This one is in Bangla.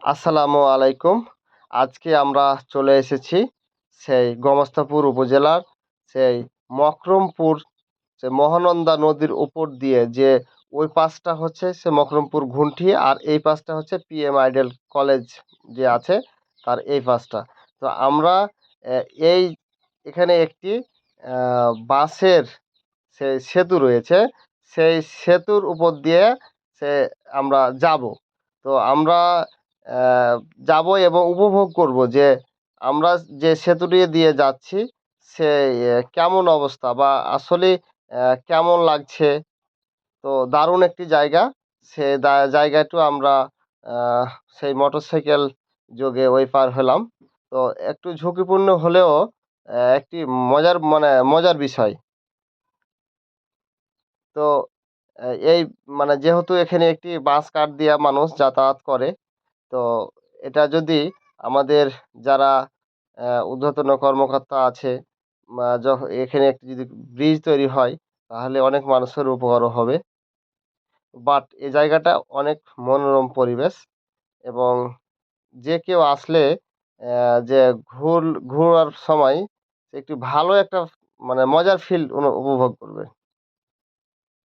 আসসালামু আলাইকুম। আজকে আমরা চলে এসেছি সেই গোমস্তাপুর উপজেলার সেই মকরমপুর যে মহানন্দা নদীর উপর দিয়ে যে ওই পাশটা হচ্ছে সে মকরমপুর ঘুঁটি আর এই পাশটা হচ্ছে পিএম আইডেল কলেজ যে আছে তার এই পাশটা। তো আমরা আহ, এই এখানে একটি বাঁশের সেই সেতু রয়েছে, সেই সেতুর উপর দিয়ে সে আমরা যাব। তো আমরা আহ, যাব এবং উপভোগ করব যে আমরা যে সেতুটি দিয়ে যাচ্ছি সে কেমন অবস্থা বা আসলে কেমন লাগছে। তো দারুণ একটি জায়গা। সে জায়গাটা আমরা আহ, সেই মোটরসাইকেল যোগে ওই পার হলাম। তো একটু ঝুঁকিপূর্ণ হলেও একটি মজার বিষয়। তো এই মানে যেহেতু এখানে একটি বাস কাট দিয়া মানুষ যাতায়াত করে, তো এটা যদি আমাদের যারা ঊর্ধ্বতন কর্মকর্তা আছে, এখানে একটি যদি ব্রিজ তৈরি হয় তাহলে অনেক মানুষের উপকারও হবে। বাট এই জায়গাটা অনেক মনোরম পরিবেশ এবং যে কেউ আসলে যে ঘোরার সময় একটু ভালো একটা মানে মজার ফিল উপভোগ করবে।